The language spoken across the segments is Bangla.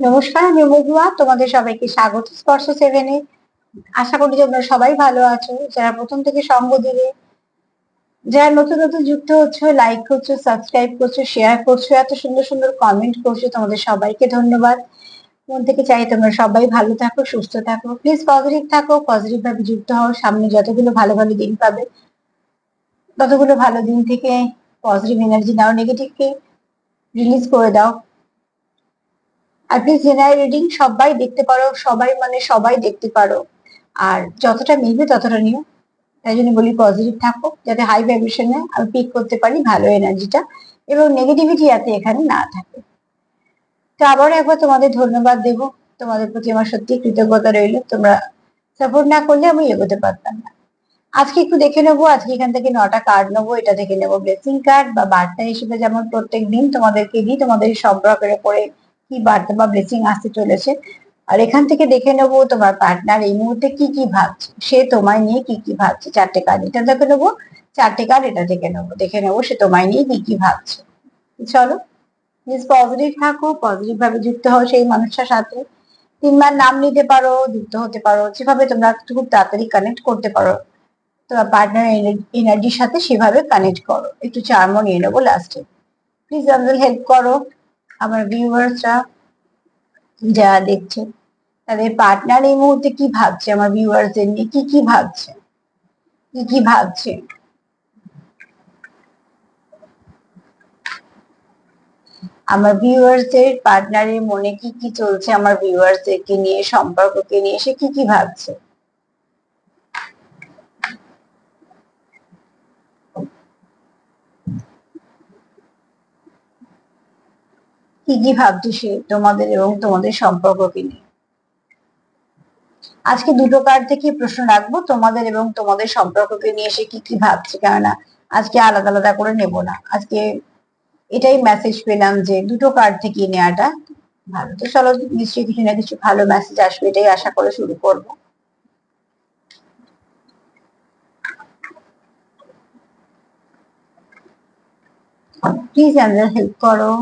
নমস্কার, আমি মহুয়া। তোমাদের সবাইকে স্বাগত স্পর্শ সেভেনে। আশা করি তোমরা সবাই ভালো আছো। যারা প্রথম থেকে সঙ্গ দিলে, যারা নতুন নতুন যুক্ত হচ্ছে, লাইক করছো, সাবস্ক্রাইব করছো, শেয়ার করছো, এত সুন্দর সুন্দর কমেন্ট করছো, তোমাদের সবাইকে ধন্যবাদ। মন থেকে চাই তোমরা সবাই ভালো থাকো, সুস্থ থাকো, প্লিজ পজিটিভ থাকো, পজিটিভ ভাবে যুক্ত হও। সামনে যতগুলো ভালো ভালো দিন পাবে, ততগুলো ভালো দিন থেকে পজিটিভ এনার্জি নাও, নেগেটিভকে রিলিজ করে দাও। আর প্লিজ জেনারেল রিডিং সবাই দেখতে পারো, সবাই মানে সবাই দেখতে পারো। আর যতটা মিলবে ততটা নিও। তাই জন্য বলি পজিটিভ থাকো, যাতে হাই ভাইব্রেশনে আমি পিক করতে পারি ভালো এনার্জিটা, এবং নেগেটিভিটি যাতে এখানে না থাকে। তো আবার একবার তোমাদের ধন্যবাদ দেবো। তোমাদের প্রতি আমার সত্যি কৃতজ্ঞতা রইল। তোমরা সাপোর্ট না করলে আমি এগোতে পারতাম না। আজকে একটু দেখে নেবো। আজকে এখান থেকে 9টা কার্ড নেবো। এটা থেকে নেবো ব্লেসিং কার্ড বা বার্তা হিসেবে, যেমন প্রত্যেক দিন তোমাদেরকে দিই, তোমাদের সম্পর্কের উপরে কি বার্তা বা ব্লেসিং আসতে চলেছে। আর এখান থেকে দেখে নেবো তোমার পার্টনার এই মুহূর্তে কি কি ভাবছে, সে তোমায় নিয়ে কি কি ভাবছে। 4টে কার্ড এটা দেখে নেবো, 4টে কার্ড এটা থেকে নেবো, দেখে নেবো সে তোমায় নিয়ে কি কি ভাবছে। চলো, প্লিজ পজিটিভ থাকো, পজিটিভ ভাবে যুক্ত হও সেই মানুষটার সাথে। 3বার নাম নিতে পারো, যুক্ত হতে পারো, যেভাবে তোমরা খুব তাড়াতাড়ি কানেক্ট করতে পারো তোমার পার্টনার এনার্জির সাথে, সেভাবে কানেক্ট করো। একটু চার্মও নিয়ে নেবো লাস্টে। প্লিজ আমাদের হেল্প করো। আমার ভিউয়ার্সরা যারা দেখছে, তাদের পার্টনার এই মুহূর্তে কি ভাবছে, আমার ভিউয়ার্সদের নিয়ে কি কি ভাবছে, কি কি ভাবছে। আমার ভিউয়ার্সদের পার্টনারের মনে কি কি চলছে, আমার ভিউয়ার্সদেরকে নিয়ে, সম্পর্ককে নিয়ে সে কি কি ভাবছে। কি কি ভাবছে সে তোমাদের এবং তোমাদের সম্পর্ককে নিয়ে। আজকে 2টো কার্ড থেকে প্রশ্ন রাখবো, তোমাদের এবং তোমাদের সম্পর্ককে নিয়ে সে কি কি ভাবছে। কেননা আজকে আলাদা আলাদা করে নেব না। আজকে এটাই মেসেজ পেলাম যে 2টো কার্ড থেকে নেওয়াটা ভালো। তো চলো, নিশ্চয়ই কিছু না কিছু ভালো মেসেজ আসবে, এটাই আশা করে শুরু করব। প্লিজ আমাদের হেল্প করো।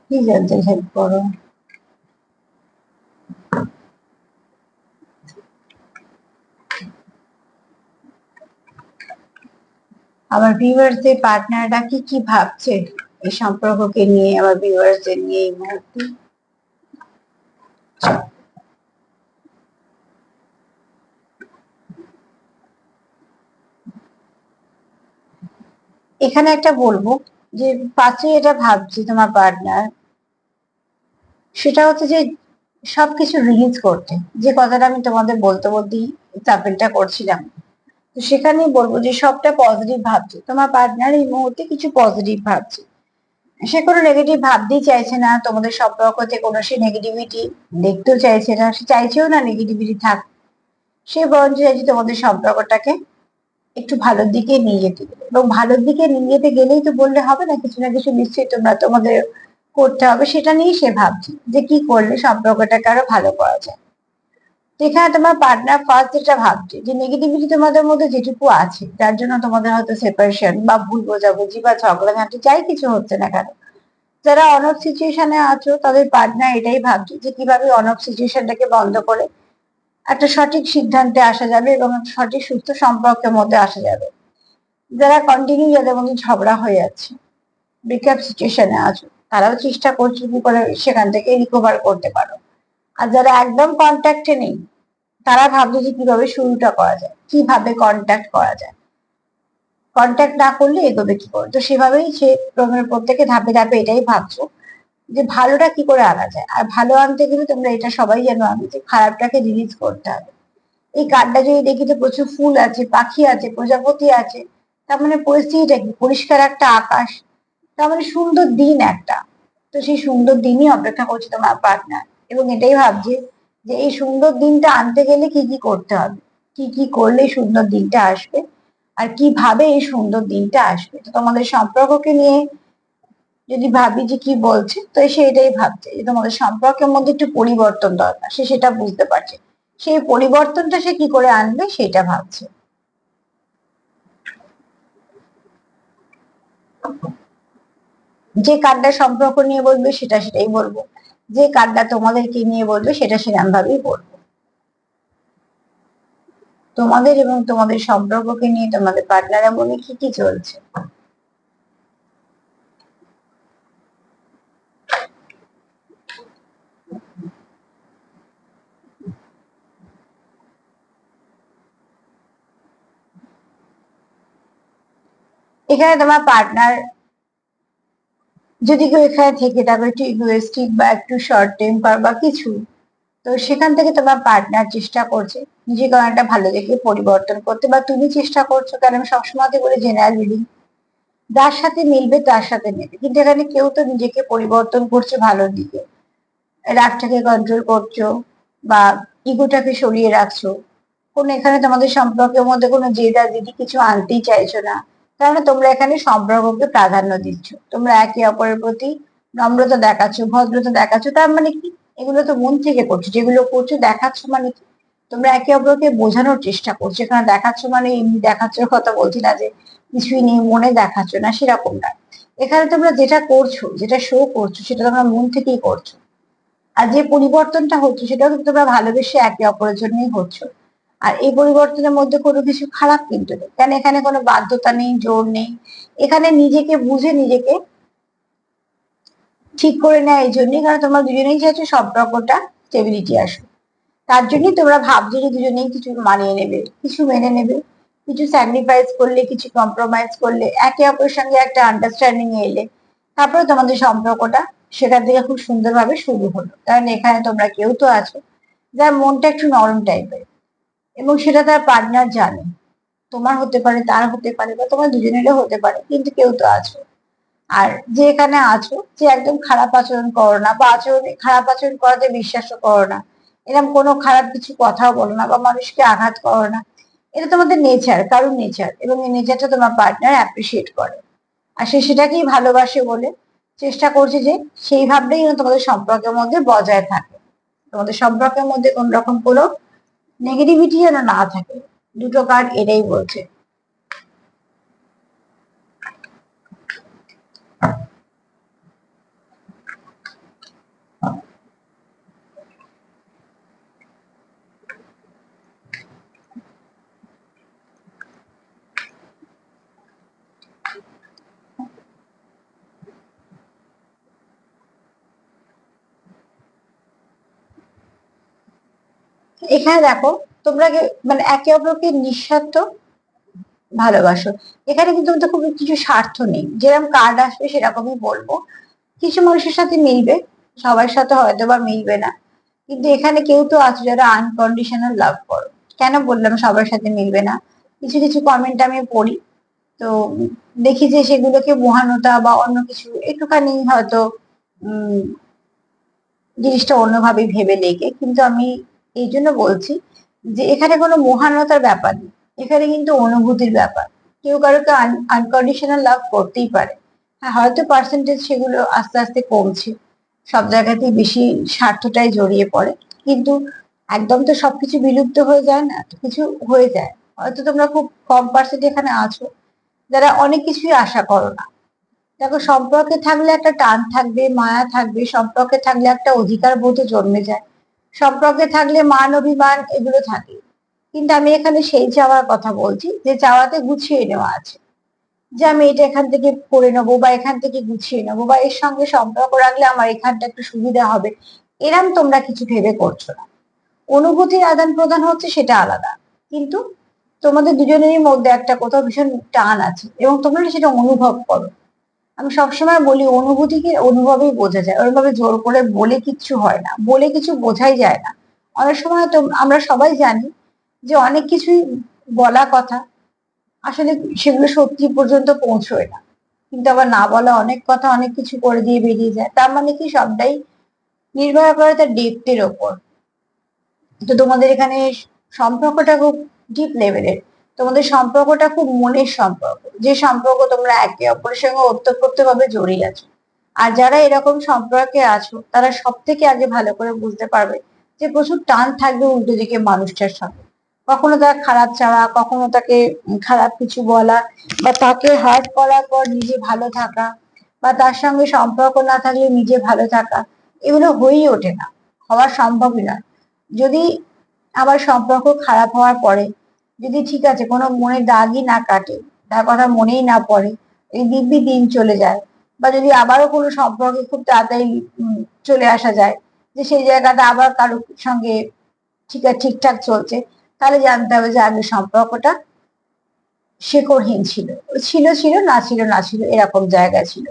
প্লিজ আমাদের হেল্প করো। আমার ভিউয়ার্সদের পার্টনাররা কি কি ভাবছে এই সম্পর্ককে নিয়ে, আমার ভিউয়ার্সদের নিয়ে এই মুহূর্তে। এখানে একটা বলবো যে পাঁচে এটা ভাবছি তোমার পার্টনার, সেটা হচ্ছে যে সবকিছু রিলিজ করতে। যে কথাটা আমি তোমাদের বলতে বলতেই চাপেলটা করছিলাম, তো সেখানেই বলবো যে সবটা পজিটিভ ভাবছে তোমার পার্টনার এই মুহূর্তে, কিছু পজিটিভ ভাবছে। সে কোনো নেগেটিভ ভাবতেই চাইছে না, তোমাদের সম্পর্কতে কোনো সে নেগেটিভিটি দেখতেও চাইছে না, সে চাইছেও না নেগেটিভিটি থাক। সে বরঞ্চ চাইছে তোমাদের সম্পর্কটাকে একটু ভালোর দিকে নিয়ে যেতে গেলে, এবং ভালোর দিকে নিয়ে যেতে গেলেই তো বললে হবে না, কিছু না কিছু নিশ্চয়ই তোমরা তোমাদের করতে হবে। সেটা নিয়েই সে ভাবছে যে কি করলে সম্পর্কটাকে আরো ভালো করা যায়। এখানে তোমার পার্টনার ফার্স্ট যেটা ভাবছে যে নেগেটিভিটি তোমাদের মধ্যে যেটুকু আছে, যার জন্য তোমাদের হয়তো সেপারেশন বা ভুল বোঝাবুঝি বা ঝগড়াঝাঁটি যাই কিছু হচ্ছে না কেন, যারা অনফ সিচুয়েশনে আছো তাদের পার্টনার এটাই ভাবছে যে কিভাবে অনফ সিচুয়েশনটাকে বন্ধ করে একটা সঠিক সিদ্ধান্তে আসা যাবে এবং একটা সঠিক সুস্থ সম্পর্কের মধ্যে আসা যাবে। যারা কন্টিনিউ, যাদের মধ্যে ঝগড়া হয়ে যাচ্ছে, ব্রেকআপ সিচুয়েশনে আছো, তারাও চেষ্টা করছে কি করে সেখান থেকে রিকভার করতে পারো। আর যারা একদম কন্ট্যাক্টে নেই, তারা ভাবছে যে কিভাবে শুরুটা করা যায়, কিভাবে কন্ট্যাক্ট করা যায়, কন্ট্যাক্ট না করলে এগোবে কি করে। তো সেভাবেই সে প্রত্যেকে ধাপে ধাপে এটাই ভাবছো যে ভালোটা কি করে আনা যায়। আর ভালো আনতে গেলে তোমরা এটা সবাই জানো, আমি যে খারাপটাকে রিলিজ করতে হবে। এই কার্ডটা যদি দেখি তো প্রচুর ফুল আছে, পাখি আছে, প্রজাপতি আছে, তার মানে পরিস্থিতিটা কি, পরিষ্কার একটা আকাশ, তার মানে সুন্দর দিন একটা। তো সেই সুন্দর দিনই অপেক্ষা করছে তোমার পার্টনার, এবং এটাই ভাবছে যে এই সুন্দর দিনটা আনতে গেলে কি কি করতে হবে, কি কি করলে এই সুন্দর দিনটা আসবে, আর কিভাবে এই সুন্দর দিনটা আসবে। তো তোমাদের সম্পর্ককে নিয়ে যদি ভাবি যে কি বলছে, তো সে এটাই ভাবছে যে তোমাদের সম্পর্কের মধ্যে একটু পরিবর্তন দরকার, সে সেটা বুঝতে পারছে। সেই পরিবর্তনটা সে কি করে আনবে সেটা ভাবছে। যে কার্ডটা সম্পর্ক নিয়ে বলবে সেটা সেটাই বলবো, যে কার্ডটা তোমাদেরকে নিয়ে বলবে সেটা সেরকম ভাবেই বলবো। তোমাদের এবং তোমাদের সম্পর্ককে নিয়ে তোমাদের পার্টনারের মনে কি কি চলছে। এখানে তোমার পার্টনার যদি কেউ এখানে থেকে থাকো একটু ইগোয়েস্টিক বা একটু শর্ট টেম্পার বা কিছু, তো সেখান থেকে তোমার পার্টনার চেষ্টা করছে নিজেকে অনেকটা ভালো দেখে পরিবর্তন করতে, বা তুমি চেষ্টা করছো, কারণ আমি সবসময় বলে জেনারেল রিডিং, যার সাথে মিলবে তার সাথে নেবে, কিন্তু এখানে কেউ তো নিজেকে পরিবর্তন করছে ভালোর দিকে, রাগটাকে কন্ট্রোল করছো বা ইগোটাকে সরিয়ে রাখছো, কোনো এখানে তোমাদের সম্পর্কের মধ্যে কোনো জেদা জেদি কিছু আনতেই চাইছো না, কারণ তোমরা এখানে সম্পর্ককে প্রাধান্য দিচ্ছ, তোমরা একে অপরের প্রতি নম্রতা দেখাচ্ছ, ভদ্রতা দেখাচ্ছ, তার মানে কি এগুলো তো মন থেকে করছো, যেগুলো করছো দেখাচ্ছ মানে কি তোমরা একে অপরকে বোঝানোর চেষ্টা করছো, এখানে দেখাচ্ছ মানে এমনি দেখাচ্ছ কথা বলছি না যে কিছুই নেই মনে দেখাচ্ছ না, সেরকম না, এখানে তোমরা যেটা করছো যেটা শো করছো সেটা তোমরা মন থেকেই করছো, আর যে পরিবর্তনটা হচ্ছে সেটাও কিন্তু তোমরা ভালোবেসে একে অপরের জন্যই হচ্ছে। আর এই পরিবর্তনের মধ্যে কোনো কিছু খারাপ কিন্তু নেই, কারণ এখানে কোনো বাধ্যতা নেই, জোর নেই, এখানে নিজেকে বুঝে নিজেকে ঠিক করে নেয় এই জন্যই, কারণ তোমরা দুজনেই চাইছো সম্পর্কটা স্টেবিলিটি আসুক, তার জন্যই তোমরা ভাবছো যে দুজনেই কিছু মানিয়ে নেবে, কিছু মেনে নেবে, কিছু স্যাক্রিফাইস করলে, কিছু কম্প্রোমাইজ করলে, একে অপরের সঙ্গে একটা আন্ডারস্ট্যান্ডিং এলে তারপরে তোমাদের সম্পর্কটা সেখান থেকে খুব সুন্দরভাবে শুরু হলো, কারণ এখানে তোমরা কেউ তো আছো যার মনটা একটু নরম টাইপের, এবং সেটা তার পার্টনার জানে, তোমার হতে পারে, তার হতে পারে, বা তোমার দুজনেরও হতে পারে, কিন্তু কেউ তো আছো। আর যে এখানে আছো যে একদম খারাপ আচরণ করো না, বা খারাপ আচরণ করাতে বিশ্বাসও করো না, এরকম কোনো খারাপ কিছু কথাও বলো না বা মানুষকে আঘাত করো না, এটা তোমাদের নেচার, কারণ নেচার, এবং এই নেচারটা তোমার পার্টনার অ্যাপ্রিসিয়েট করে, আর সে সেটাকেই ভালোবাসে বলে চেষ্টা করছে যে সেই ভাবটাই যেন তোমাদের সম্পর্কের মধ্যে বজায় থাকে, তোমাদের সম্পর্কের মধ্যে কোন রকম কোনো নেগেটিভিটি যেন না থাকে, দুটো কার্ড এটাই বলছে। এখানে দেখো তোমরা মানে একে অপরকে নিঃস্বার্থ ভালোবাসো, এখানে কিন্তু তোমাদের খুব কিছু স্বার্থ নেই, যেরকম কার্ড আসবে সেরকমই বলবো, কিছু মানুষের সাথে মিলবে, সবার সাথে হয়তো বা মিলবে না, কিন্তু এখানে কেউ তো আছে যারা আনকন্ডিশনাল লাভ করো, কেন বললাম সবার সাথে মিলবে না, কিছু কিছু কমেন্ট আমি পড়ি, তো দেখি যে সেগুলোকে মহানতা বা অন্য কিছু একটুখানি হয়তো উম জিনিসটা অন্যভাবে ভেবে লেগে, কিন্তু আমি এই জন্য বলছি যে এখানে কোনো মহানতার ব্যাপার নেই, এখানে কিন্তু অনুভূতির ব্যাপার, কেউ কারোকে আনকন্ডিশনাল লাভ করতেই পারে, হ্যাঁ হয়তো পার্সেন্টেজ সেগুলো আস্তে আস্তে কমছে, সব জায়গাতেই বেশি স্বার্থটাই জড়িয়ে পড়ে, কিন্তু একদম তো সবকিছু বিলুপ্ত হয়ে যায় না, তো কিছু হয়ে যায়, হয়তো তোমরা খুব কম পার্সেন্ট এখানে আছো যারা অনেক কিছুই আশা করো না, দেখো সম্পর্কে থাকলে একটা টান থাকবে, মায়া থাকবে, সম্পর্কে থাকলে একটা অধিকার বোধ জন্মে যায়, সম্পর্কে থাকলে মান অভিমান এগুলো থাকে, কিন্তু আমি এখানে সেই চাওয়ার কথা বলছি যে চাওয়াতে গুছিয়ে নেওয়া আছে, যে আমি এটা এখান থেকে করে নেবো বা এখান থেকে গুছিয়ে নেবো বা এর সঙ্গে সম্পর্ক রাখলে আমার এখানটা একটু সুবিধা হবে, এরম তোমরা কিছু ভেবে করছো না, অনুভূতির আদান প্রদান হচ্ছে সেটা আলাদা, কিন্তু তোমাদের দুজনেরই মধ্যে একটা কোথাও ভীষণ টান আছে এবং তোমরা সেটা অনুভব করো, আমি সবসময় বলি অনুভূতিকে অনুভবেই বোঝা যায়, ওইভাবে জোর করে বলে কিচ্ছু হয় না, বলে কিছু বোঝাই যায় না, অনেক সময় তো আমরা সবাই জানি যে অনেক কিছুই বলা কথা আসলে সেগুলো সত্যি পর্যন্ত পৌঁছয় না, কিন্তু আবার না বলা অনেক কথা অনেক কিছু করে দিয়ে বেরিয়ে যায়, তার মানে কি সবটাই নির্ভর করে তার ডেপথের ওপর, তো তোমাদের এখানে সম্পর্কটা খুব ডিপ লেভেলের, তোমাদের সম্পর্কটা খুব মনের সম্পর্ক, যে সম্পর্ক তোমরা একে অপরের সঙ্গে ওতপ্রোত ভাবে জড়িয়ে আছো, আর যারা এরকম সম্পর্কে আছো তারা সব থেকে আগে ভালো করে বুঝতে পারবে যে প্রচুর টান থাকবে উল্টো দিকে মানুষটার সঙ্গে, কখনো তার খারাপ চাওয়া, কখনো তাকে খারাপ কিছু বলা, বা তাকে হার্ট করার পর নিজে ভালো থাকা, বা তার সঙ্গে সম্পর্ক না থাকলে নিজে ভালো থাকা, এগুলো হয়েই ওঠে না, হওয়া সম্ভবই নয়। যদি আবার সম্পর্ক খারাপ হওয়ার পরে যদি ঠিক আছে কোনো মনে দাগই না কাটে, তার কথা মনেই না পড়ে, এই দিব্যি দিন চলে যায়, বা যদি আবারও কোনো সম্পর্কে খুব তাড়াতাড়ি চলে আসা যায়, যে সেই জায়গাটা আবার কারোর সঙ্গে ঠিকঠাক চলছে, তাহলে জানতে হবে যে আগের সম্পর্কটা শেকড়হীন ছিল, ছিল ছিল না ছিল না ছিল এরকম জায়গা ছিল।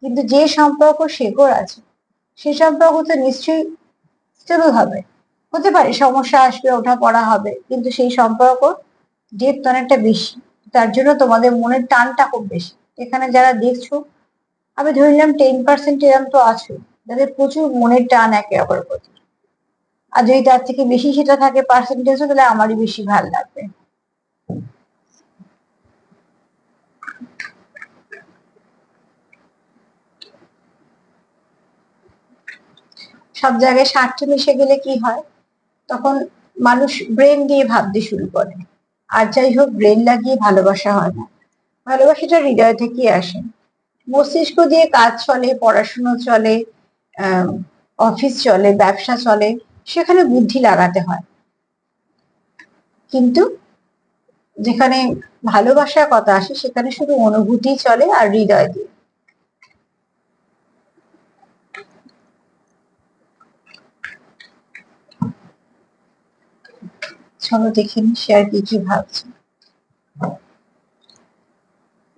কিন্তু যে সম্পর্ক শেকড় আছে, সে সম্পর্ক তো নিশ্চয়ই স্টেবল হবে। হতে পারে সমস্যা আসবে, ওঠা পড়া হবে, কিন্তু সেই সম্পর্ক ডেপথ অনেকটা বেশি। তার জন্য তোমাদের মনের টানটা খুব বেশি। এখানে যারা দেখছো, আমি ধরে নিলাম 10% এরকম তো আছে যাদের প্রচুর মনের টান একে অপরের প্রতি। আর যদি তার থেকে বেশি সেটা থাকে পার্সেন্টেজ, তাহলে আমারই বেশি ভালো লাগবে। সব জায়গায় স্বার্থ মিশে গেলে কি হয়, তখন মানুষ ব্রেন দিয়ে ভাবতে শুরু করে। আর যাই হোক, ব্রেন লাগিয়ে ভালোবাসা হয় না, ভালোবাসাটা হৃদয় থেকেই আসে। মস্তিষ্ক দিয়ে কাজ চলে, পড়াশুনো চলে, অফিস চলে, ব্যবসা চলে, সেখানে বুদ্ধি লাগাতে হয়। কিন্তু যেখানে ভালোবাসার কথা আসে, সেখানে শুধু অনুভূতি চলে আর হৃদয় দিয়ে। চলো দেখে নি সে আর কি ভাবছে।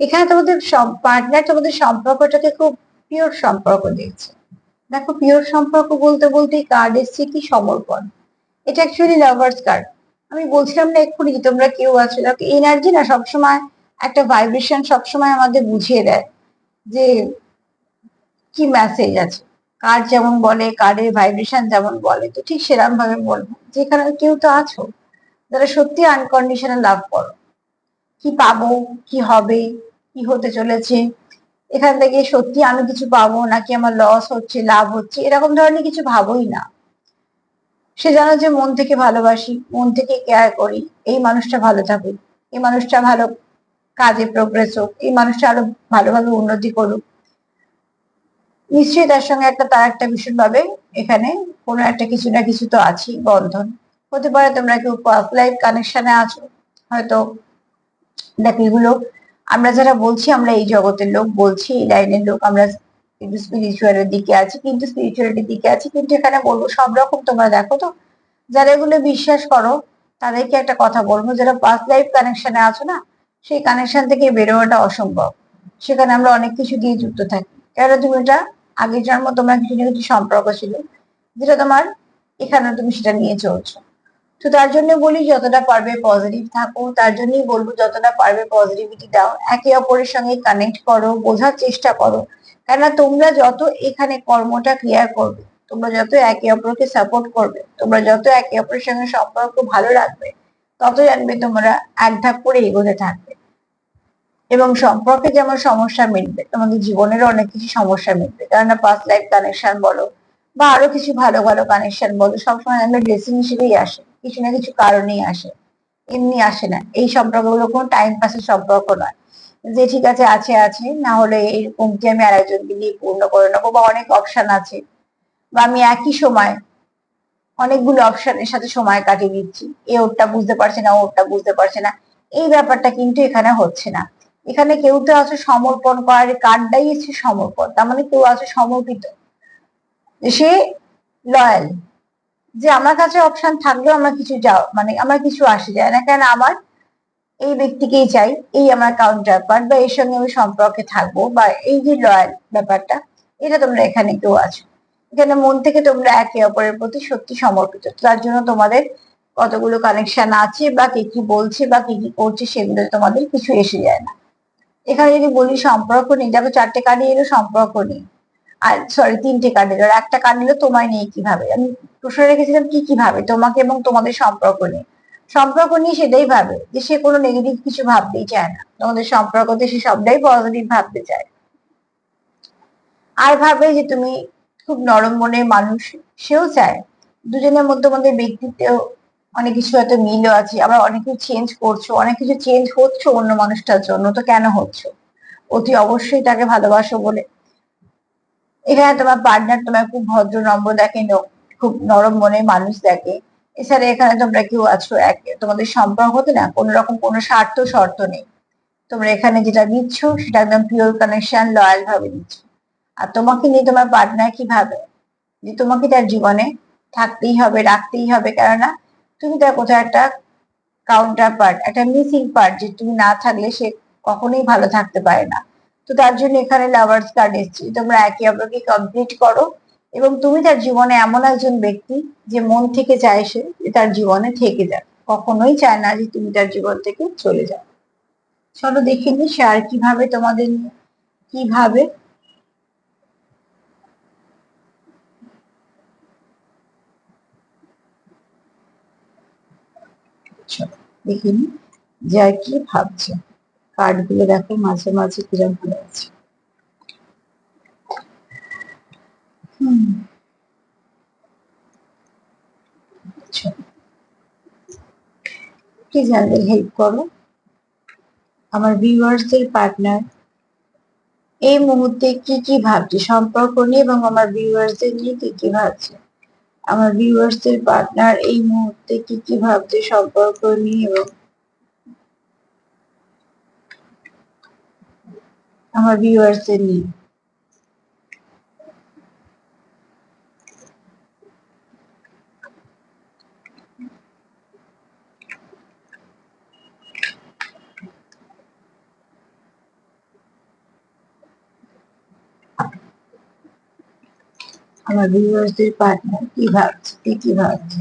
এখানে তোমাদের পার্টনার তোমাদের সম্পর্কটাকে খুব পিওর সম্পর্ক দেখছে। দেখো, পিওর সম্পর্ক বলতে বলতেই কার্ড এসছে কি, সমর্পণ। এটা অ্যাকচুয়ালি লাভার্স কার্ড। আমি বলছিলাম না এক্ষুনি যে তোমরা কেউ আছো, এনার্জি না সবসময় একটা ভাইব্রেশন সবসময় আমাদের বুঝিয়ে দেয় যে কি মেসেজ আছে। কার্ড যেমন বলে, কার্ডের ভাইব্রেশন যেমন বলে, তো ঠিক সেরকম ভাবে বলবো যেখানে কেউ তো আছো যারা সত্যি আনকন্ডিশনাল লাভ করো। কি পাবো, কি হবে, কি হতে চলেছে, এখান থেকে সত্যি আমি কিছু পাবো নাকি আমার লস হচ্ছে, লাভ হচ্ছে, এরকম ধরনের কিছু ভাবোই না। সে জানো যে মন থেকে ভালোবাসি, মন থেকে কেয়ার করি, এই মানুষটা ভালো থাকুক, এই মানুষটা ভালো কাজে প্রোগ্রেস হোক, এই মানুষটা আরো ভালোভাবে উন্নতি করুক। নিশ্চয়ই তার সঙ্গে তার একটা ভীষণভাবে এখানে কোনো একটা কিছু না কিছু তো আছে, বন্ধন। হতে পারে তোমরা কেউ পাস্ট লাইফ কানেকশনে আছো, হয়তো। দেখ, এগুলো আমরা যারা বলছি, আমরা এই জগতের লোক বলছি, এই লাইনের লোক আমরা, কিন্তু স্পিরিচুয়ালের দিকে আছি, কিন্তু স্পিরিচুয়ালিটির দিকে আছি, কিন্তু এখানে বলবো সব রকম তোমরা দেখো তো। যারা এগুলো বিশ্বাস করো, তাদেরকে একটা কথা বলবো, যারা পাস্ট লাইফ কানেকশনে আছো না, সেই কানেকশন থেকে বেরোনোটা অসম্ভব। সেখানে আমরা অনেক কিছু দিয়ে যুক্ত থাকি। কেন, তুমি এটা আগের জন্ম তোমার কিছু না কিছু সম্পর্ক ছিল, যেটা তোমার এখানে তুমি সেটা নিয়ে চলছো। তো তার জন্য বলি যতটা পারবে পজিটিভ থাকো, তার জন্যই বলবো যতটা পারবে পজিটিভিটি দাও, একে অপরের সঙ্গে কানেক্ট করো, বোঝার চেষ্টা করো। কেননা তোমরা যত এখানে কর্মটা ক্লিয়ার করবে, তোমরা যত একে অপরকে সাপোর্ট করবে, তোমরা যত একে অপরের সঙ্গে সম্পর্ক ভালো রাখবে, তত জানবে তোমরা এক ধাপ করে এগোতে থাকবে। এবং সম্পর্কে যেমন সমস্যা মিটবে, তোমাদের জীবনেরও অনেক কিছু সমস্যা মিটবে। কেননা পাস্ট লাইফ কানেকশন বলো বা আরো কিছু ভালো ভালো কানেকশন বলো, সবসময় আমরা ব্লেসিং হিসেবেই আসে, কিছু না কিছু কারণেই আসে, এমনি আসে না। এই সম্পর্কগুলো কোনো টাইম পাসের সম্পর্ক নয়, যে ঠিক আছে আছে আছে, না হলে এরকম কি আমি আরেকজনকে দিয়ে পূর্ণ করে নেবো, বা অনেক অপশন আছে, বা আমি একই সময় অনেকগুলো অপশনের সাথে সময় কাটিয়ে দিচ্ছি, এ ওরটা বুঝতে পারছে না, ওরটা বুঝতে পারছে না। এই ব্যাপারটা কিন্তু এখানে হচ্ছে না। এখানে কেউ তো আছে সমর্পণ করার, কার্ডটাই হচ্ছে সমর্পণ, তার মানে কেউ আছে সমর্পিত, যে সে লয়াল, যে আমার কাছে অপশন থাকলেও আমার কিছু যাও মানে আমার কিছু আসে যায় না, কেন আমার এই ব্যক্তিকেই চাই, এই আমার কাউন্টার পার্ট, বা এর সঙ্গে আমি সম্পর্কে থাকবো, বা এই যে লয়াল ব্যাপারটা, এটা তোমরা এখানে কেউ আছো। এখানে মন থেকে তোমরা একে অপরের প্রতি সত্যি সমর্পিত। তার জন্য তোমাদের কতগুলো কানেকশন আছে, বা কে কি বলছে বা কি কি করছে, সেগুলো তোমাদের কিছু এসে যায় না। এখানে যদি বলি সম্পর্ক নেই, দেখো 4টে কার্ডে এলো সম্পর্ক নেই, আর সরি 3টে কার্ড এলো, আর একটা কার্ড এলো তোমায় নিয়ে কিভাবে। আমি প্রশ্ন রেখেছিলাম কি কি ভাবে তোমাকে এবং তোমাদের সম্পর্ক নিয়ে। সম্পর্ক নিয়ে সেটাই ভাবে যে সে কোনো নেগেটিভ কিছু ভাবতেই চায় না, তোমাদের সম্পর্কতে সে সবটাই পজিটিভ ভাবতে চায়। আর ভাবে যে তুমি খুব নরম মনের মানুষ, সেও চায়। দুজনের মধ্যে মধ্যে ব্যক্তিত্ব অনেক কিছু হয়তো মিলও আছে, আবার অনেক কিছু চেঞ্জ করছো, অনেক কিছু চেঞ্জ হচ্ছে অন্য মানুষটার জন্য। তো কেন হচ্ছে? অতি অবশ্যই তাকে ভালোবাসো বলে। এখানে তোমার পার্টনার তোমার খুব ভদ্র নম্র দেখে, খুব নরম মনের মানুষ দেখে। এছাড়া এখানে তোমরা কেউ আছো, এক তোমাদের সম্পর্কতে না কোনো রকম কোনো স্বার্থ শর্ত নেই। তোমরা এখানে যেটা দিচ্ছ সেটা একদম পিওর কানেকশন, লয়াল ভাবে দিচ্ছ। আর তোমাকে নিয়ে তোমার পার্টনার কি ভাবে, যে তোমাকে তার জীবনে থাকতেই হবে, রাখতেই হবে, কেননা তুমি তার কোথাও একটা কাউন্টার পার্ট, একটা মিসিং পার্ট, যে তুমি না থাকলে সে কখনোই ভালো থাকতে পারে না। তো তার জন্য এখানে লাভার্স কার্ড এসেছে, তোমরা একে অপরকে কমপ্লিট করো। এবং তুমি তার জীবনে এমন একজন ব্যক্তি যে মন থেকে চায় সে যে তার জীবনে থেকে যাক, কখনোই চায় না যে তুমি তার জীবন থেকে চলে যাও। চলো দেখে নি সে আর কিভাবে তোমাদের নিয়ে কিভাবে। চলো দেখে নি যে আর কি ভাবছে। কার্ড গুলো দেখো মাঝে মাঝে কিরম হয়ে আছে। হুম, চলো প্লিজ আমাদের হেল্প করো। আমার ভিউয়ার্সদের পার্টনার এই মুহূর্তে কি কি ভাবছে সম্পর্ক নিয়ে, এবং আমার ভিউয়ার্সদের নিয়ে কি কি ভাবছে। আমার ভিউয়ার্সদের পার্টনার এই মুহূর্তে কি কি ভাবছে সম্পর্ক নিয়ে, এবং আমার ভিউয়ার্সদের নিয়ে। আমার ভিউয়ার্সদের পার্টনার কি ভাবছে, কি কি ভাবছে।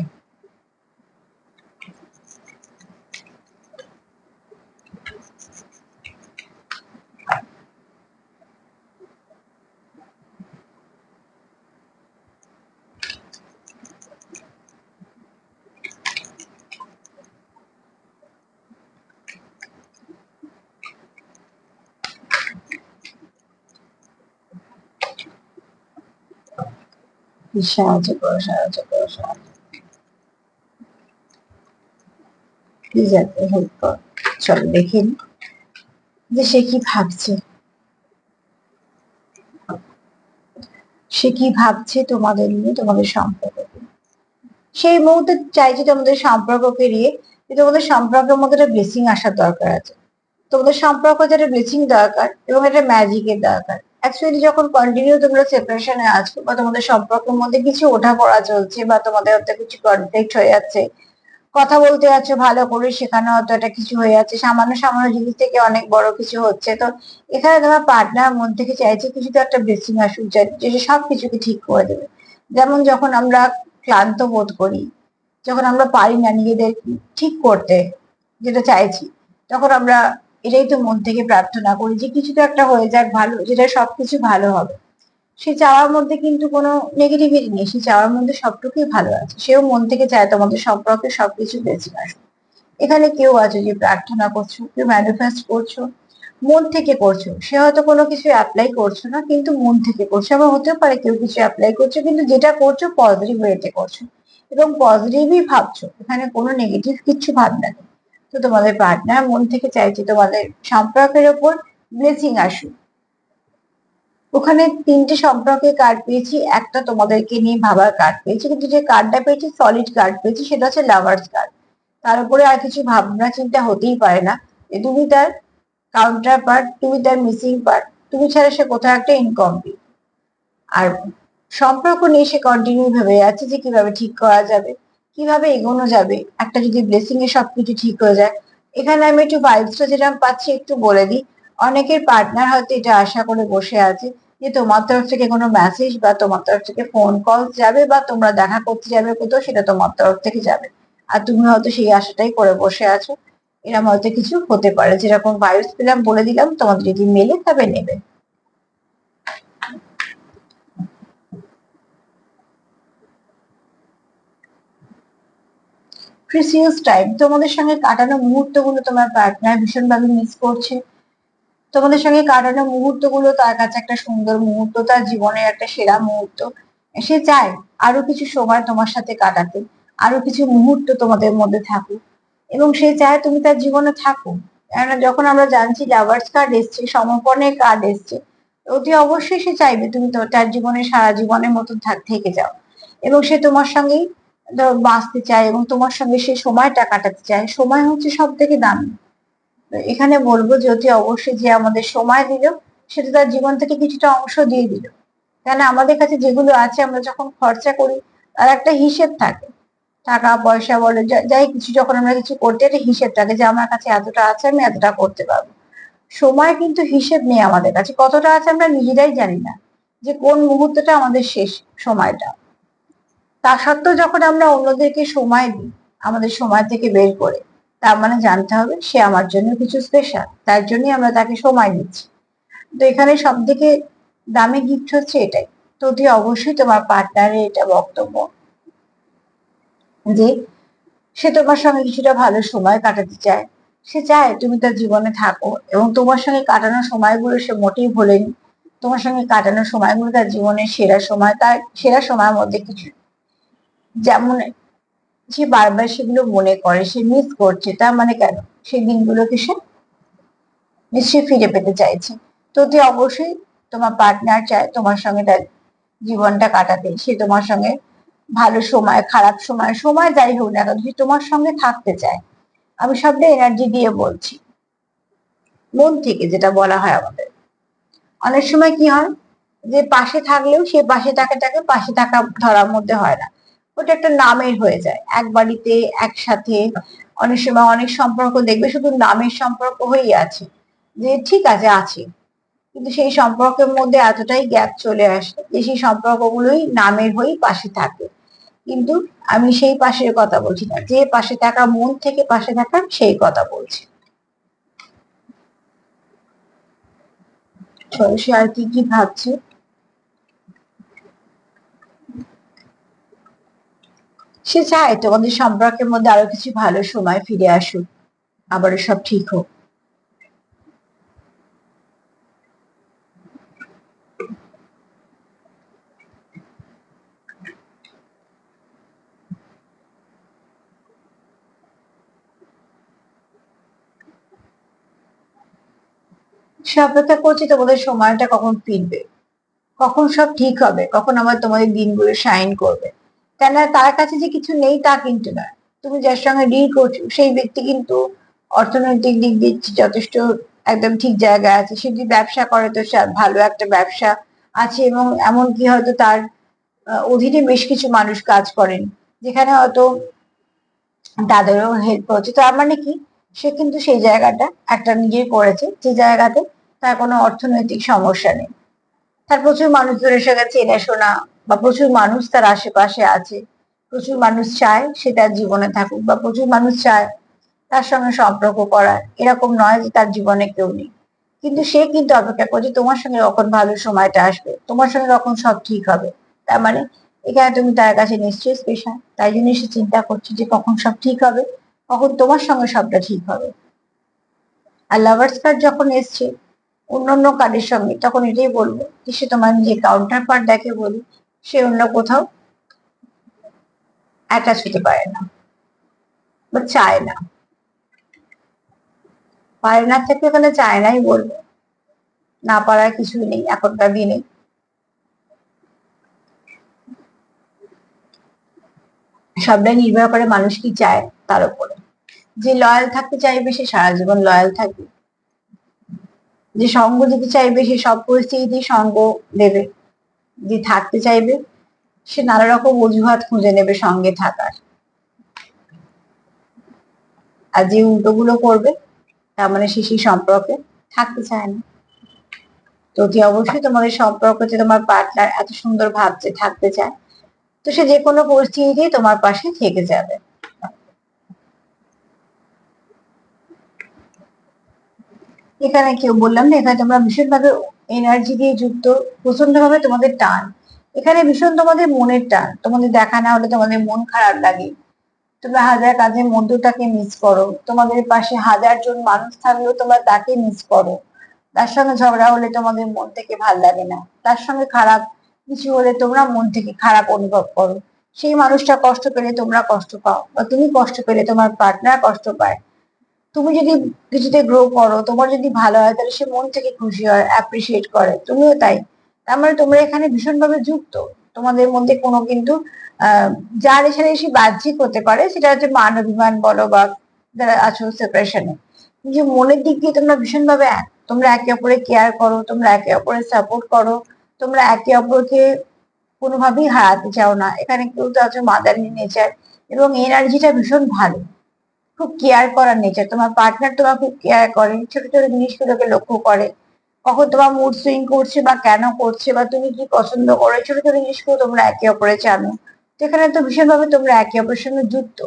সাহায্য করো, সাহায্য করো, সাহায্য, প্লিজ হেল্প করো। চলো দেখে নি যে সে কি ভাবছে। সে কি ভাবছে তোমাদের নিয়ে, তোমাদের সম্পর্ক। সেই মুহূর্তে চাইছি তোমাদের সম্পর্ককে নিয়ে যে তোমাদের সম্পর্কের মধ্যে একটা ব্লেসিং আসার দরকার আছে। তোমাদের সম্পর্ক যেটা ব্লেসিং দরকার এবং একটা ম্যাজিকের দরকার। অ্যাকচুয়ালি যখন কন্টিনিউ তোমরা সেপারেশনে আছো, বা তোমাদের সম্পর্কের মধ্যে কিছু ওঠা পড়া চলছে, বা তোমাদের হয়তো কিছু কনফ্লিক্ট হয়ে যাচ্ছে, কথা বলতে যাচ্ছ ভালো করে, সেখানে হয়তো একটা কিছু হয়ে যাচ্ছে, সামান্য সামান্য জিনিস থেকে অনেক বড় কিছু হচ্ছে। তো এখানে তোমার পার্টনার মন থেকে চাইছে কিছু তো একটা ব্লেসিং আসুক, যে সে সবকিছুকে ঠিক করে দেবে। যেমন যখন আমরা ক্লান্ত বোধ করি, যখন আমরা পারি না নিজেদের ঠিক করতে যেটা চাইছি, তখন আমরা এটাই তো মন থেকে প্রার্থনা করি যে কিছু তো একটা হয়ে যাক ভালো, যেটা সবকিছু ভালো হবে। সে চাওয়ার মধ্যে কিন্তু কোনো নেগেটিভিটি নেই, সে চাওয়ার মধ্যে সবটুকুই ভালো আছে, সেও মন থেকে চায় তোমাদের সম্পর্কে সবকিছু বেঁচে আসুক। এখানে কেউ আছে যে প্রার্থনা করছো, কেউ ম্যানিফেস্ট করছো, মন থেকে করছো। সে হয়তো কোনো কিছু অ্যাপ্লাই করছো না, কিন্তু মন থেকে করছো। আবার হতেও পারে কেউ কিছু অ্যাপ্লাই করছো, কিন্তু যেটা করছো পজিটিভ ওয়েতে করছো এবং পজিটিভই ভাবছো, এখানে কোনো নেগেটিভ কিছু ভাবনা নেই। তো তোমাদের পার্টনার মন থেকে চাইছে তোমাদের সম্পর্কের ওপর ব্লেসিং আসুক। ওখানে তিনটে সম্পর্কের কার্ড পেয়েছি, একটা তোমাদেরকে নিয়ে ভাবার কার্ড পেয়েছি, কিন্তু যে কার্ডটা পেয়েছি সলিড কার্ড পেয়েছি, সেটা হচ্ছে লাভার্স কার্ড। তার উপরে আর কিছু ভাবনা চিন্তা হতেই পারে না যে তুমি তার কাউন্টার পার্ট, তুমি তার মিসিং পার্ট, তুমি ছাড়া সে কোথাও একটা ইনকমপ্লিট। আর সম্পর্ক নিয়ে সে কন্টিনিউ ভেবে যাচ্ছে যে কিভাবে ঠিক করা যাবে, কিভাবে এগোনো যাবে, একটা যদি ব্লেসিং এ সবকিছু ঠিক হয়ে যায়। এখানে আমি একটু ভাইবসটা যেটা পাচ্ছি একটু বলে দিই। অনেকের পার্টনার হয়তো এটা আশা করে বসে আছে যে তোমার তরফ থেকে কোনো মেসেজ বা তোমার তরফ থেকে ফোন কল যাবে, বা তোমরা দেখা করতে যাবে কোথাও, সেটা তোমার তরফ থেকে যাবে। আর তুমি হয়তো সেই আশাটাই করে বসে আছো। এরকম হয়তো কিছু হতে পারে, যেরকম ভাইবস পেলাম বলে দিলাম, তোমাদের যদি মেলে তবে নেবে। প্রিসিয়াস টাইম, তোমাদের সঙ্গে কাটানো মুহূর্তগুলো তোমার পার্টনার ভীষণভাবে মিস করছে। তোমাদের সঙ্গে কাটানো মুহূর্তগুলো তার কাছে একটা সুন্দর মুহূর্ত, তার জীবনের একটা সেরা মুহূর্ত। সে চায় আরো কিছু সময় তোমার সাথে কাটাতে। আরো কিছু মুহূর্ত তোমাদের মধ্যে থাকুক, এবং সে চায় তুমি তার জীবনে থাকো। কেননা যখন আমরা জানছি লাভার্স কার্ড এসছে, সমর্পণের কার্ড এসছে, অতি অবশ্যই সে চাইবে তুমি তো তার জীবনে সারা জীবনের মতন থেকে যাও, এবং সে তোমার সঙ্গেই বাঁচতে চায় এবং তোমার সঙ্গে সে সময়টা কাটাতে চায়। সময় হচ্ছে সব থেকে দামি। তো এখানে বলবো যে অতি অবশ্যই যে আমাদের সময় দিল, সেটা তার জীবন থেকে কিছুটা অংশ দিয়ে দিল। কেন আমাদের কাছে যেগুলো আছে আমরা যখন খরচা করি তার একটা হিসেব থাকে, টাকা পয়সা বলে যাই কিছু, যখন আমরা কিছু করতে একটা হিসেব থাকে যে আমার কাছে এতটা আছে, আমি এতটা করতে পারবো। সময় কিন্তু হিসেব নেই আমাদের কাছে, কতটা আছে আমরা নিজেরাই জানি না, যে কোন মুহূর্তটা আমাদের শেষ সময়টা। তা সত্ত্বেও যখন আমরা অন্যদেরকে সময় দিই আমাদের সময় থেকে বের করে, তার মানে জানতে হবে সে আমার জন্য কিছু স্পেশাল, তার জন্যই আমরা তাকে সময় দিচ্ছি। তো এখানে সব থেকে দামি গিফট হচ্ছে এটাই। তো অতি অবশ্যই তোমার পার্টনারের এটা বক্তব্য যে সে তোমার সঙ্গে কিছুটা ভালো সময় কাটাতে চায়, সে চায় তুমি তার জীবনে থাকো, এবং তোমার সঙ্গে কাটানো সময়গুলো সে মোটেই ভোলেনি। তোমার সঙ্গে কাটানো সময়গুলো তার জীবনের সেরা সময়, তার সেরা সময়ের মধ্যে কিছু, যেমন সে বারবার সেগুলো মনে করে, সে মিস করছে, তার মানে কেন সেই দিনগুলোকে সে নিশ্চয়ই ফিরে পেতে চাইছে। তো তুই অবশ্যই তোমার পার্টনার চায় তোমার সঙ্গে তার জীবনটা কাটাতে, সে তোমার সঙ্গে ভালো সময় খারাপ সময় সময় যাই হোক না কেন সে তোমার সঙ্গে থাকতে চায়। আমি সবটা এনার্জি দিয়ে বলছি, মন থেকে যেটা বলা হয় আমাদের। অনেক সময় কি হয় যে পাশে থাকলেও সে পাশে তাকে পাশে থাকা ধরার মধ্যে হয় না, ওটা একটা নামের হয়ে যায়। এক বাড়িতে একসাথে অনেক সময় অনেক সম্পর্ক দেখবে শুধু নামের সম্পর্ক হয়েই আছে, যে ঠিক আছে আছে, কিন্তু সেই সম্পর্কের মধ্যে এতটাই গ্যাপ চলে আসে যে সেই সম্পর্কগুলোই নামের হয়েই পাশে থাকে। কিন্তু আমি সেই পাশের কথা বলছি না, যে পাশে থাকা, মন থেকে পাশে থাকা, সেই কথা বলছি। চলো সে আর কি কি ভাবছে। সে চায় তোমাদের সম্পর্কের মধ্যে আরো কিছু ভালো সময় ফিরে আসুক, আবারও সব ঠিক হোক। সে অপেক্ষা করছে তোমাদের সময়টা কখন ফিরবে, কখন সব ঠিক হবে, কখন আবার তোমাদের দিনগুলো শাইন করবে। কেন তার কাছে যে কিছু নেই তা কিন্তু নয়, তুমি যার সঙ্গে ডিল করছো সেই ব্যক্তি কিন্তু অর্থনৈতিক দিক দিয়ে যথেষ্ট একদম ঠিক জায়গায় আছে। সে যদি ব্যবসা করে তো সে ভালো একটা ব্যবসা আছে, এবং এমনকি হয়তো তার অধীনে বেশ কিছু মানুষ কাজ করেন, যেখানে হয়তো তাদেরও হেল্প হচ্ছে। তার মানে কি সে কিন্তু সেই জায়গাটা একটা নিজেই করেছে, যে জায়গাতে তার কোনো অর্থনৈতিক সমস্যা নেই, তার প্রচুর মানুষজনের সঙ্গে চেনাশোনা, বা প্রচুর মানুষ তার আশেপাশে আছে, প্রচুর মানুষ চায় সে তার জীবনে থাকুক, বা প্রচুর মানুষ চায় তার সঙ্গে সম্পর্ক করার। এরকম নয় যে তার জীবনে কেউ নেই, কিন্তু সে কিন্তু অপেক্ষা করছে তোমার সঙ্গে কখন ভালো সময়টা আসবে, তোমার সঙ্গে কখন সব ঠিক হবে। তার মানে এখানে তুমি তার কাছে নিশ্চয়ই স্পেশাল, তাই জন্য সে চিন্তা করছে যে কখন সব ঠিক হবে, কখন তোমার সঙ্গে সবটা ঠিক হবে। আর লাভার্স কার্ড যখন এসছে অন্যান্য কার্ডের সঙ্গে, তখন এটাই বলবো যে সে তোমার যে কাউন্টার পার্ট দেখে বলি, সে অন্য কোথাও অ্যাটাচ হতে পারে না বা চায় না। পারে না থেকে এখানে চায় নাই বলবো, না পারার কিছুই নেই এখনকার দিনে। সবটাই নির্ভর করে মানুষ কি চায় তার উপরে। যে লয়াল থাকতে চাইবে সে সারা জীবন লয়াল থাকবে, যে সঙ্গ দিতে চাইবে সে সব পরিস্থিতিতেই সঙ্গ দেবে, যে থাকতে চাইবে সে নানা রকম অজুহাত খুঁজে নেবে সঙ্গে থাকার। আর যে উল্টো গুলো করবে তার মানে সে সেই সম্পর্কে থাকতে চায় না। তো অতি অবশ্যই তোমাদের সম্পর্ক, যে তোমার পার্টনার এত সুন্দর ভাবছে থাকতে চায়, তো সে যে কোনো পরিস্থিতিতেই তোমার পাশে থেকে যাবে। এখানে কেউ বললাম না, এখানে তোমরা ভীষণভাবে এনার্জি দিয়ে যুক্ত, প্রচন্ড ভাবে তোমাদের টান, এখানে ভীষণ তোমাদের মনের টান, তোমাদের দেখা না হলে তোমাদের মন খারাপ লাগে, তোমরা হাজার কাজের মধ্যে তাকে মিস করো, তোমাদের পাশে হাজার জন মানুষ থাকলেও তোমরা তাকে মিস করো, তার সঙ্গে ঝগড়া হলে তোমাদের মন থেকে ভাল লাগে না, তার সঙ্গে খারাপ কিছু হলে তোমরা মন থেকে খারাপ অনুভব করো। সেই মানুষটা কষ্ট পেলে তোমরা কষ্ট পাও, বা তুমি কষ্ট পেলে তোমার পার্টনার কষ্ট পায়। তুমি যদি কিছুতে গ্রো করো, তোমার যদি ভালো হয়, তাহলে সে মন থেকে খুশি হয়, অ্যাপ্রিসিয়েট করে, তুমিও তাই। তার মানে তোমরা এখানে ভীষণভাবে যুক্ত। তোমাদের মধ্যে কোনো কিন্তু যার এখানে বেশি বাহ্যিক হতে পারে, সেটা হচ্ছে মান অভিমান বলো, বা যারা আছো সেপারেশনে, যে মনের দিক দিয়ে তোমরা ভীষণভাবে এক। তোমরা একে অপরের কেয়ার করো, তোমরা একে অপরের সাপোর্ট করো, তোমরা একে অপরকে কোনোভাবেই হারাতে চাও না। এখানে কেউ তো আছে মাদারলি নেচার, এবং এনার্জিটা ভীষণ ভালো, খুব কেয়ার করার নেচার। তোমার পার্টনার তোমার খুব কেয়ার করে, ছোট ছোট জিনিসগুলোকে লক্ষ্য করে, কখন তোমার মুড সুইং করছে বা কেন করছে, বা তুমি কি পছন্দ করো, ছোট ছোট জিনিসগুলো তোমরা একে অপরে জানো। তো এখানে তো ভীষণভাবে তোমরা একে অপরের সঙ্গে যুক্ত।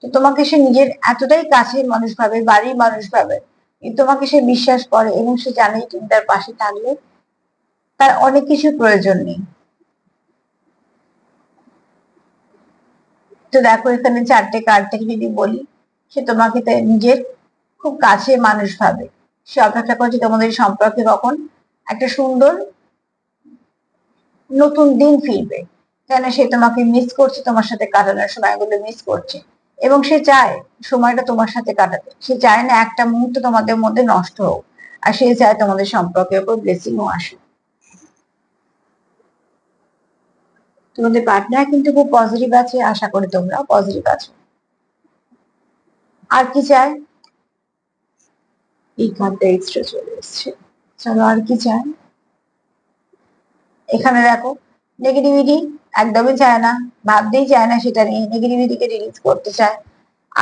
তো তোমাকে সে নিজের এতটাই কাছের মানুষ ভাবে, বাড়ির মানুষ ভাবে, তোমাকে সে বিশ্বাস করে, এবং সে জানে যে তুমি তার পাশে থাকলে তার অনেক কিছু প্রয়োজন নেই। তো দেখো, এখানে চারটে কার্ড থেকে যদি বলি, সে তোমাকে তার নিজের খুব কাছে মানুষ ভাবে। সে অপেক্ষা করছে তোমাদের সম্পর্কে কখন একটা সুন্দর নতুন দিন ফিরবে, কেন সে তোমাকে মিস করছে, তোমার সাথে কাটানোর সময়গুলো মিস করছে, এবং সে চায় সময়টা তোমার সাথে কাটাতে। সে চায় না একটা মুহূর্ত তোমাদের মধ্যে নষ্ট হোক, আর সে চায় তোমাদের সম্পর্কের উপর ব্লেসিংও আসুক। তোমাদের পার্টনার কিন্তু খুব পজিটিভ আছে, আশা করি তোমরাও পজিটিভ আছো। আর কি চায়? এই কার্ডটা এক্সট্রা চলে এসছে। চলো, আর কি চায়? এখানে দেখো, নেগেটিভিটি একদমই চায় না, ভাবতেই চায় না সেটা নিয়ে, নেগেটিভিটিকে রিলিজ করতে চায়।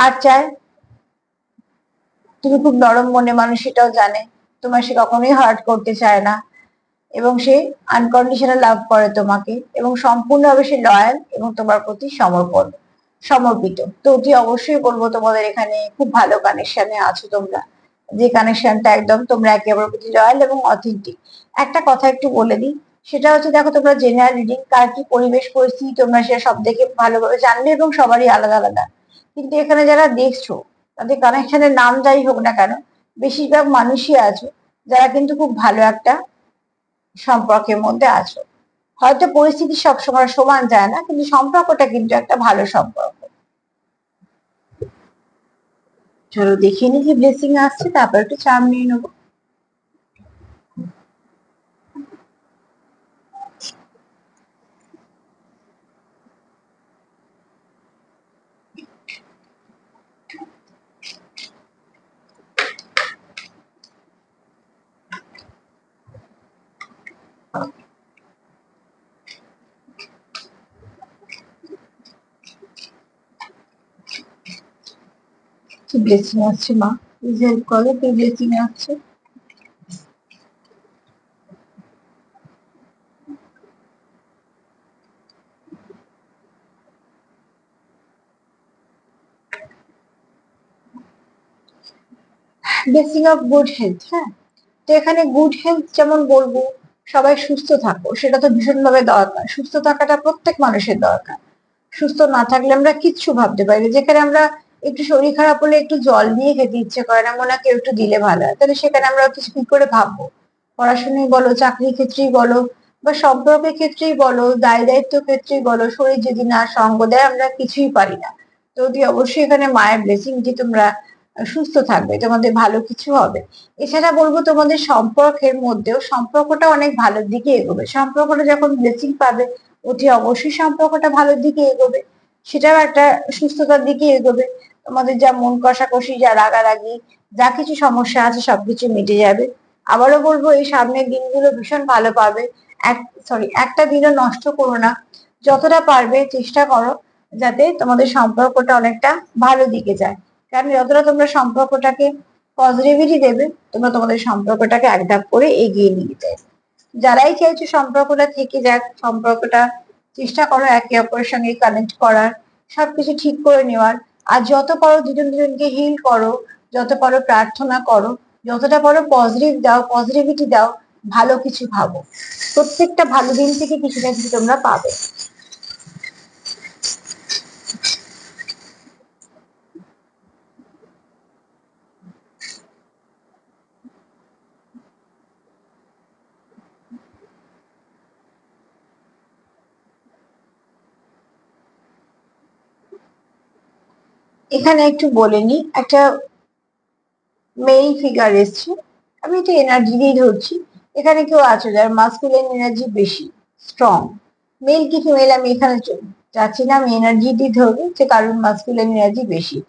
আর চায়, তুমি খুব নরম মনে মানুষ, সেটাও জানে। তোমার সে কখনোই হার্ট করতে চায় না, এবং সে আনকন্ডিশনাল লাভ করে তোমাকে, এবং সম্পূর্ণভাবে সে লয়াল, এবং তোমার প্রতি সমর্পিত। তো অতি অবশ্যই বলবো, তোমাদের এখানে খুব ভালো কানেকশনে আছো তোমরা, যে কানেকশনটা একদম তোমরা একে অপরের প্রতি লয়াল এবং অথেন্টিক। একটা কথা একটু বলে দিই, সেটা হচ্ছে, দেখো, তোমরা জেনারেল রিডিং, কার কি পরিবেশ পরিস্থিতি তোমরা সেটা সব দেখে ভালোভাবে জানবে, এবং সবারই আলাদা আলাদা। কিন্তু এখানে যারা দেখছো, তাদের কানেকশনের নাম যাই হোক না কেন, বেশিরভাগ মানুষই আছো যারা কিন্তু খুব ভালো একটা সম্পর্কের মধ্যে আছো। হয়তো পরিস্থিতি সবসময় সমান যায় না, কিন্তু সম্পর্কটা কিন্তু একটা ভালো সম্পর্ক। চলো দেখিয়ে নি কি ব্লেসিং আসছে, তারপর একটু চার্ম নিয়ে নেবো। কি ব্লেসিং আসছে মা? প্লিজ হেল্প করো, কি ব্লেসিং আসছে? Blessing of good health. হ্যাঁ, তো এখানে গুড হেলথ যেমন বলবো, সবাই সুস্থ থাকো, সেটা তো ভীষণভাবে দরকার। সুস্থ থাকাটা প্রত্যেক মানুষের দরকার। সুস্থ না থাকলে আমরা কিচ্ছু ভাবতে পারি না। যেখানে আমরা একটু শরীর খারাপ হলে একটু জল নিয়ে খেতে ইচ্ছে করে না, মনে হয় কেউ একটু দিলে ভালো হয়, তাহলে সেখানে আমরা কিছু কি করে ভাববো? পড়াশোনায় বলো, চাকরির ক্ষেত্রেই বলো, বা সম্পর্কের ক্ষেত্রেই বলো, দায় দায়িত্ব ক্ষেত্রেই বলো, শরীর যদি না সঙ্গ দেয়, আমরা কিছুই পারি না। তো অতি অবশ্যই এখানে মায়ের ব্লেসিং যে তোমরা সুস্থ থাকবে, তোমাদের ভালো কিছু হবে। এছাড়া বলবো, তোমাদের সম্পর্কের মধ্যেও সম্পর্কটা অনেক ভালোর দিকে এগোবে। সম্পর্কটা যখন ব্লেসিং পাবে, অতি অবশ্যই সম্পর্কটা ভালোর দিকে এগোবে, সেটাও একটা সুস্থতার দিকে এগোবে। তোমাদের যা মন কষাকষি, যা রাগারাগি, যা কিছু সমস্যা আছে, সবকিছু মিটে যাবে। আবারও বলবো, এই সামনের দিনগুলো ভীষণ ভালো পাবে। একটা দিনও নষ্ট করো না, যতটা পারবে চেষ্টা করো যাতে তোমাদের সম্পর্কটা অনেকটা ভালো দিকে যায়। কারণ যতটা তোমরা সম্পর্কটাকে পজিটিভিটি দেবে, তোমরা তোমাদের সম্পর্কটাকে এক ধাপ করে এগিয়ে নিয়ে যাবে। যারাই চাইছো সম্পর্কটা থেকে যাক, সম্পর্কটা চেষ্টা করো একে অপরের সঙ্গে কানেক্ট করার, সবকিছু ঠিক করে নেওয়ার। আর যত পারো দুজন দুজনকে হিল করো, যত পারো প্রার্থনা করো, যতটা পারো পজিটিভ দাও, পজিটিভিটি দাও, ভালো কিছু ভাবো। প্রত্যেকটা ভালো দিন থেকে কিছু না কিছু তোমরা পাবে। এখানে একটু বলে নি, একটা মেল ফিগার এসছে, আমি এটা এনার্জি দিয়ে ধরছি। এখানে কেউ আছো যার মাস্কুলিন এনার্জি বেশি স্ট্রং, মেল কি ফিমেল আমি এখানে চাচ্ছি না, আমি এনার্জি দিয়ে ধরবো যে কারোর মাস্কুলিন এনার্জি বেশি,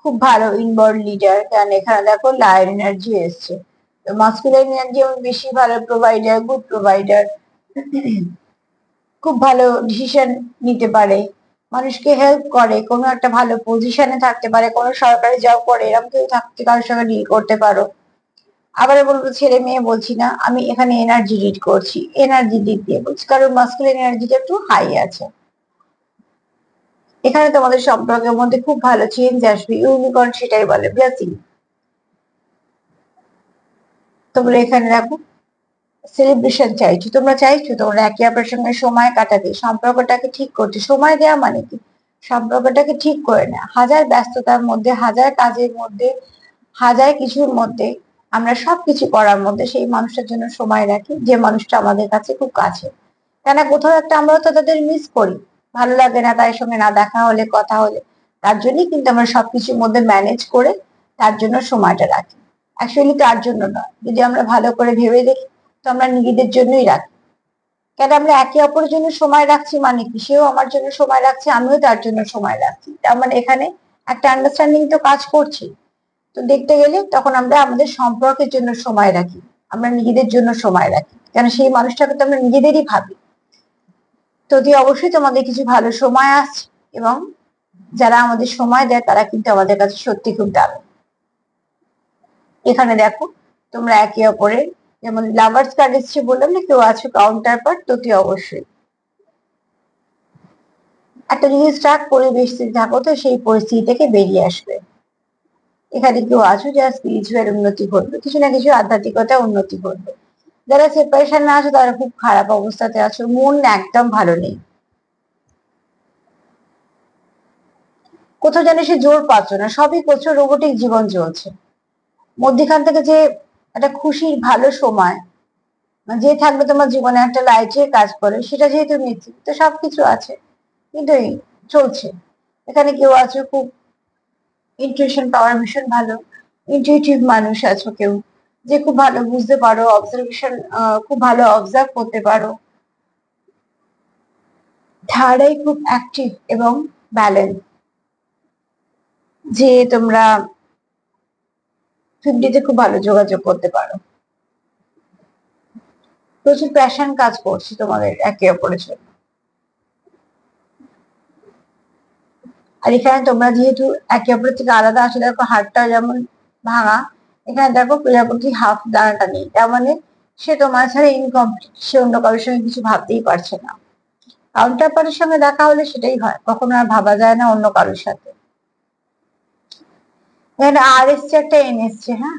খুব ভালো ইনবর্ন লিডার। কারণ এখানে দেখো লায়ন এনার্জি এসছে, তো মাস্কুলিন এনার্জি আমি বেশি, ভালো প্রোভাইডার, গুড প্রোভাইডার, খুব ভালো ডিসিশন নিতে পারে, মানুষকে হেল্প করে, কোনো একটা ভালো পজিশনে থাকতে পারে, কোনো সরকারি জব করে এরকম কেউ থাকতে কারোর সঙ্গে ডিল করতে পারো। আবার বলবো ছেলে মেয়ে বলছি না, আমি এখানে এনার্জি রিড করছি, এনার্জি দিক দিয়ে বলছি, কারণ মাস্কুলিন এনার্জিটা একটু হাই আছে। এখানে তোমাদের সম্পর্কের মধ্যে খুব ভালো চেঞ্জ আসবে, ইউনিকর্ন সেটাই বলে, ব্লেসিং। তোমরা এখানে দেখো সেলিব্রেশন চাইছো, তোমরা চাইছো তোমরা একে অপরের সঙ্গে সময় কাটাতে, সম্পর্কটাকে ঠিক করতে। সময় দেওয়া মানে কি, সম্পর্কটাকে ঠিক করে না, হাজার ব্যস্ততার মধ্যে, হাজার কাজের মধ্যে, হাজার কিছুর মধ্যে, আমরা সবকিছু করার মধ্যে সেই মানুষটার জন্য সময় রাখি যে মানুষটা আমাদের কাছে খুব কাছে। কেন কোথাও একটা আমরাও তো তাদের মিস করি, ভালো লাগে না তার সঙ্গে না দেখা হলে, কথা হলে, তার জন্যই কিন্তু আমরা সবকিছুর মধ্যে ম্যানেজ করে তার জন্য সময়টা রাখি। অ্যাকচুয়ালি তার জন্য নয়, যদি আমরা ভালো করে ভেবে দেখি তো আমরা নিজেদের জন্যই রাখি। কেন আমরা একে অপরের জন্য সময় রাখছি মানে কি, সেও আমার জন্য সময় রাখছে, আমিও তার জন্য সময় রাখছি, তার মানে এখানে একটা আন্ডারস্ট্যান্ডিং তো কাজ করছে। তো দেখতে গেলে তখন আমরা আমাদের সম্পর্কের জন্য সময় রাখি, আমরা নিজেদের জন্য সময় রাখি, কেন সেই মানুষটাকে তো আমরা নিজেদেরই ভাবি। তো অবশ্যই তোমাদের কিছু ভালো সময় আসছে, এবং যারা আমাদের সময় দেয় তারা কিন্তু আমাদের কাছে সত্যি খুব দামি। এখানে দেখো তোমরা একে অপরের, যেমন লাভার্স কার্ড এসছে বললাম না, কেউ আছো কাউন্টার পার্ট, তো অবশ্যই একটা যদি স্টার্ট পরিবেশ থাকো তো সেই পরিস্থিতি থেকে বেরিয়ে আসবে। এখানে কেউ আছো যারা স্পিরিচুয়াল উন্নতি করবে, কিছু না কিছু আধ্যাত্মিকতা উন্নতি করবে। যারা সেপারেশন না আছো তারা খুব খারাপ অবস্থাতে আছো, মন একদম ভালো নেই, কোথাও যেন সে জোর পাচ্ছ না, সবই করছো, রোবোটিক জীবন চলছে। মধ্যখান থেকে যে একটা খুশির ভালো সময়, যে থাকবে তোমার জীবনে একটা লাইটের কাজ করে, সেটা যেহেতু নিচ্ছি তো সবকিছু আছে, কিন্তু এই চলছে। এখানে কেউ আছো খুব ইন্টুইশন পাওয়ার ভীষণ ভালো, ইনটিউটিভ মানুষ আছো কেউ, যে খুব ভালো বুঝতে পারো, অবজারভেশন খুব ভালো অবজার্ভ করতে পারো, থার্ডাই খুব অ্যাক্টিভ এবং ব্যালেন্স, যে তোমরা ফিফটিতে খুব ভালো যোগাযোগ করতে পারো, প্রচুর প্যাশন কাজ করছে তোমাদের একে অপরের জন্য। আর এখানে তোমরা যেহেতু একে অপরের থেকে আলাদা আছো, দেখো হাতটা যেমন ভাঙা, এখানে দেখো প্রজাপতি হাফ দানাটা নেই, তার মানে সে তোমার ছাড়া ইনকমপ্লিট, সে অন্য কারোর সঙ্গে কিছু ভাবতেই পারছে না। কাউন্টার পার্টির সঙ্গে দেখা হলে সেটাই হয়, কখনো আর ভাবা যায় না অন্য কারোর সাথে। এখানে আর এসছে, একটা এন এসছে, হ্যাঁ,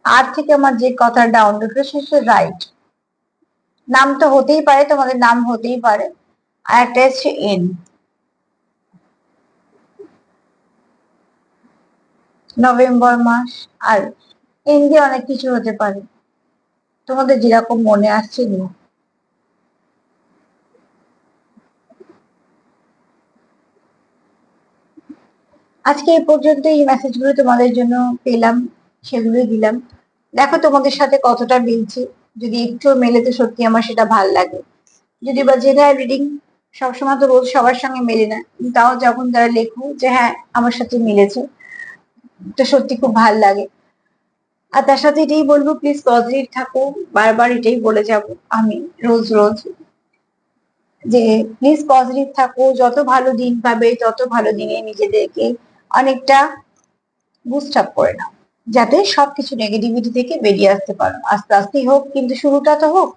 আর থেকে আমার যে কথা ডাউন উঠবে সে রাইট, নাম তো হতেই পারে, তোমাদের নাম হতেই পারে। আর একটা এসছে এন, নভেম্বর মাস, আর এন দিয়ে অনেক কিছু হতে পারে, তোমাদের যেরকম মনে আসছে নিও। আজকে এই পর্যন্ত এই মেসেজগুলো তোমাদের জন্য পেলাম, সেগুলোই দিলাম। দেখো তোমাদের সাথে কতটা মিলছে, যদি একটু মেলে তো সত্যি আমার সেটা ভাল লাগে। যদি বা জেনারেল রিডিং সবসময় তো রোজ সবার সঙ্গে মেলে না, তাও যখন তারা লেখো যে হ্যাঁ আমার সাথে মিলেছে, তো সত্যি খুব ভাল লাগে। আর তার সাথে এটাই বলবো, প্লিজ পজিটিভ থাকো, বারবার এটাই বলে যাব আমি রোজ রোজ, যে প্লিজ পজিটিভ থাকো, যত ভালো দিন পাবে তত ভালো দিনে নিজেদেরকে অনেকটা বুস্ট আপ করে নাও, যাতে সবকিছু নেগেটিভিটি থেকে বেরিয়ে আসতে পারো, আস্তে আস্তেই হোক কিন্তু শুরুটা তো হোক।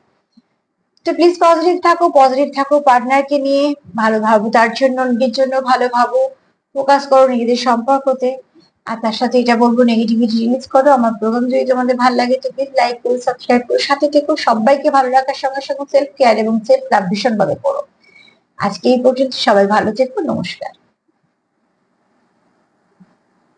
তো প্লিজ পজিটিভ থাকো, পজিটিভ থাকো, পার্টনারকে নিয়ে ভালো ভাবো, তার জন্য নিজের জন্য ভালো ভাবো, ফোকাস করো নিজেদের সম্পর্কতে। আর তার সাথে এটা বলবো, নেগেটিভিটি রিলিজ করো। আমার প্রোগ্রাম যদি তোমাদের ভালো লাগে তো প্লিজ লাইক করো, সাবস্ক্রাইব করো, সাথে থেকো। সবাইকে ভালো রাখার সঙ্গে সঙ্গে সেলফ কেয়ার এবং সেলফ লাভ ভীষণ ভাবে করো। আজকে এই পর্যন্ত, সবাই ভালো থেকো, নমস্কার।